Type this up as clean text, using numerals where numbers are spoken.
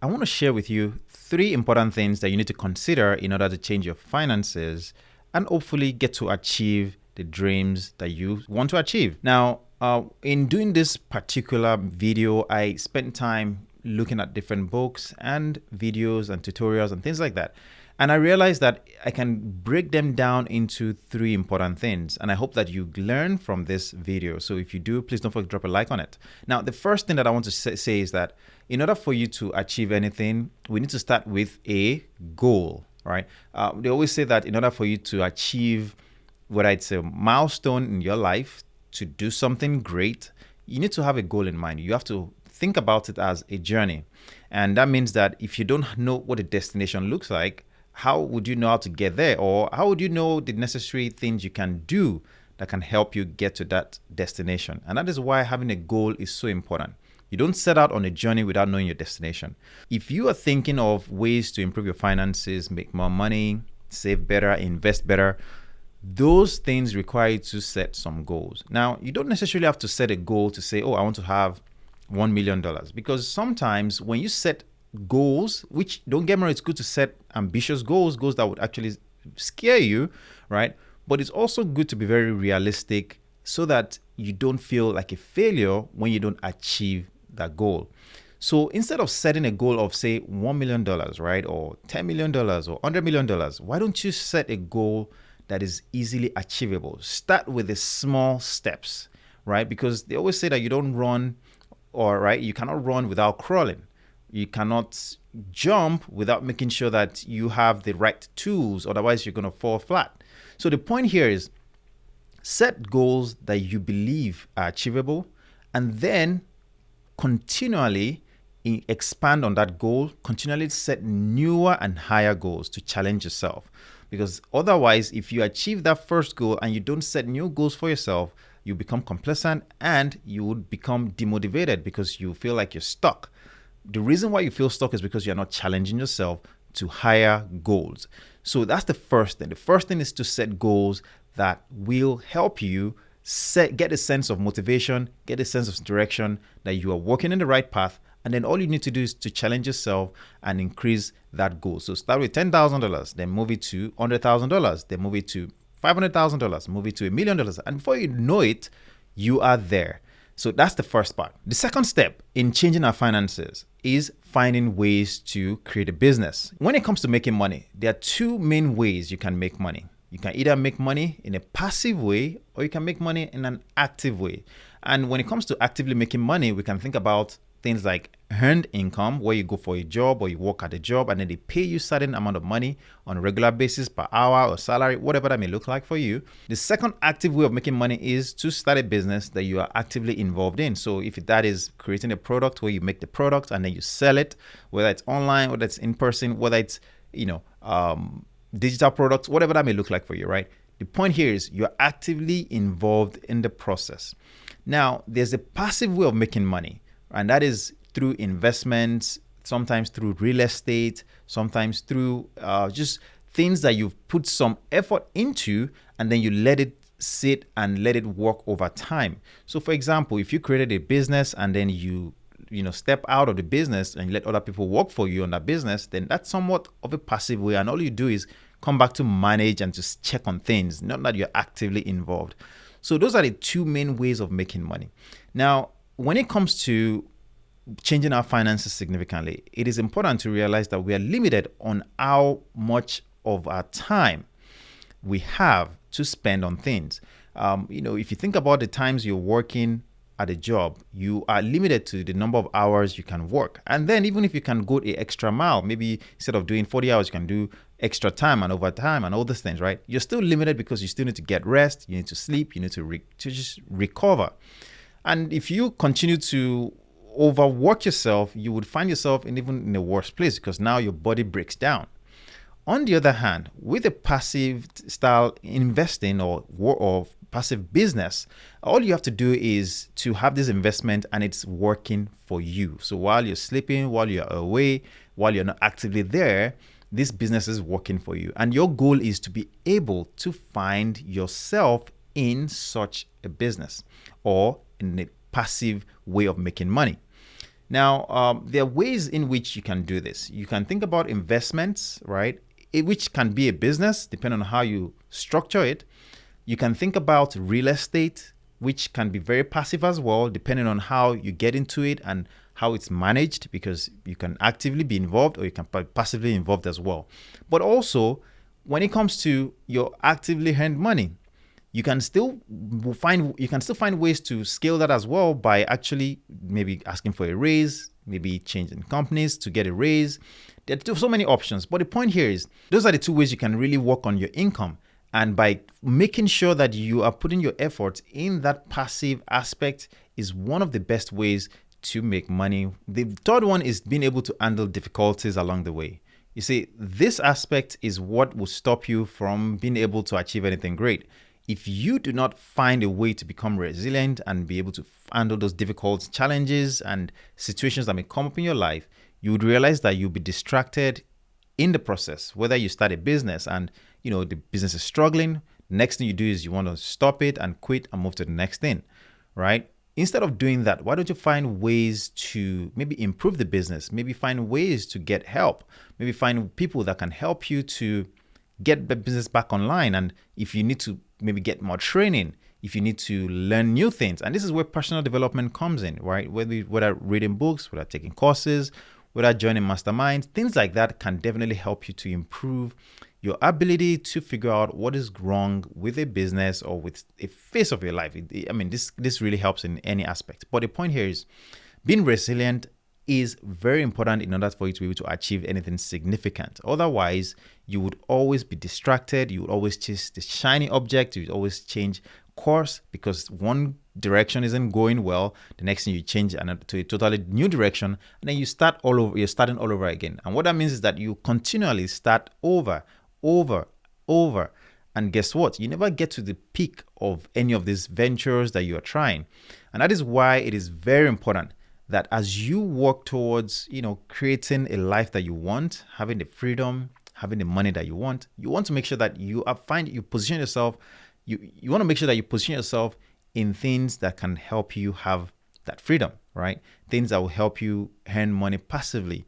I want to share with you 3 important things that you need to consider in order to change your finances and hopefully get to achieve the dreams that you want to achieve. Now, in doing this particular video, I spent time looking at different books and videos and tutorials and things like that. And I realized that I can break them down into 3 important things. And I hope that you learn from this video. So if you do, please don't forget to drop a like on it. Now, the first thing that I want to say is that in order for you to achieve anything, we need to start with a goal, right? They always say that in order for you to achieve whether it's a milestone in your life, to do something great, you need to have a goal in mind. You have to think about it as a journey. And that means that if you don't know what the destination looks like, how would you know how to get there? Or how would you know the necessary things you can do that can help you get to that destination? And that is why having a goal is so important. You don't set out on a journey without knowing your destination. If you are thinking of ways to improve your finances, make more money, save better, invest better, those things require you to set some goals. Now, you don't necessarily have to set a goal to say, oh, I want to have $1 million. Because sometimes when you set goals, which don't get me wrong, it's good to set ambitious goals that would actually scare you, right? But it's also good to be very realistic so that you don't feel like a failure when you don't achieve that goal. So instead of setting a goal of say $1 million, right, or $10 million or $100 million, why don't you set a goal that is easily achievable? Start with the small steps, right? Because they always say that you don't run, or right, you cannot run without crawling. You cannot jump without making sure that you have the right tools, otherwise you're going to fall flat. So the point here is set goals that you believe are achievable, and then continually expand on that goal, continually set newer and higher goals to challenge yourself. Because otherwise, if you achieve that first goal and you don't set new goals for yourself, you become complacent and you would become demotivated because you feel like you're stuck. The reason why you feel stuck is because you're not challenging yourself to higher goals. So that's the first thing. The first thing is to set goals that will help you get a sense of motivation, get a sense of direction that you are walking in the right path. And then all you need to do is to challenge yourself and increase that goal. So start with $10,000, then move it to $100,000, then move it to $500,000, move it to $1 million. And before you know it, you are there. So that's the first part. The second step in changing our finances is finding ways to create a business. When it comes to making money, there are 2 main ways you can make money. You can either make money in a passive way or you can make money in an active way. And when it comes to actively making money, we can think about things like earned income, where you go for a job or you work at a job and then they pay you certain amount of money on a regular basis per hour or salary, whatever that may look like for you. The second active way of making money is to start a business that you are actively involved in. So if that is creating a product where you make the product and then you sell it, whether it's online, whether it's in person, whether it's, digital products, whatever that may look like for you, right? The point here is you're actively involved in the process. Now, there's a passive way of making money, and that is through investments, sometimes through real estate, sometimes through just things that you've put some effort into and then you let it sit and let it work over time. So for example, if you created a business and then you step out of the business and you let other people work for you on that business, then that's somewhat of a passive way. And all you do is come back to manage and just check on things, not that you're actively involved. So those are the 2 main ways of making money. Now, when it comes to changing our finances significantly, it is important to realize that we are limited on how much of our time we have to spend on things. If you think about the times you're working at a job, you are limited to the number of hours you can work. And then even if you can go the extra mile, maybe instead of doing 40 hours, you can do extra time and overtime and all those things, right? You're still limited because you still need to get rest, you need to sleep, you need to just recover. And if you continue to overwork yourself, you would find yourself even in a worse place because now your body breaks down. On the other hand, with a passive style investing or passive business, all you have to do is to have this investment and it's working for you. So while you're sleeping, while you're away, while you're not actively there, this business is working for you. And your goal is to be able to find yourself in such a business or in a passive way of making money. Now, there are ways in which you can do this. You can think about investments, right? Which can be a business, depending on how you structure it. You can think about real estate, which can be very passive as well, depending on how you get into it and how it's managed, because you can actively be involved or you can be passively involved as well. But also, when it comes to your actively earned money, you can still find ways to scale that as well by actually maybe asking for a raise, maybe changing companies to get a raise. There are so many options. But the point here is those are the two ways you can really work on your income. And by making sure that you are putting your efforts in that passive aspect is one of the best ways to make money. The third one is being able to handle difficulties along the way. You see, this aspect is what will stop you from being able to achieve anything great. If you do not find a way to become resilient and be able to handle those difficult challenges and situations that may come up in your life, you would realize that you'll be distracted in the process. Whether you start a business and the business is struggling, next thing you do is you want to stop it and quit and move to the next thing, right? Instead of doing that, why don't you find ways to maybe improve the business, maybe find ways to get help, maybe find people that can help you to get the business back online. And if you need to maybe get more training, if you need to learn new things, and this is where personal development comes in, right? Whether reading books, whether taking courses, whether joining masterminds, things like that can definitely help you to improve your ability to figure out what is wrong with a business or with a phase of your life. This really helps in any aspect. But the point here is being resilient is very important in order for you to be able to achieve anything significant. Otherwise, you would always be distracted. You would always chase the shiny object. You would always change course because one direction isn't going well. The next thing you change to a totally new direction, and then you start all over. You're starting all over again. And what that means is that you continually start over. And guess what? You never get to the peak of any of these ventures that you are trying. And that is why it is very important that as you work towards, creating a life that you want, having the freedom, having the money that you want to make sure that you position yourself. You want to make sure that you position yourself in things that can help you have that freedom, right? Things that will help you earn money passively.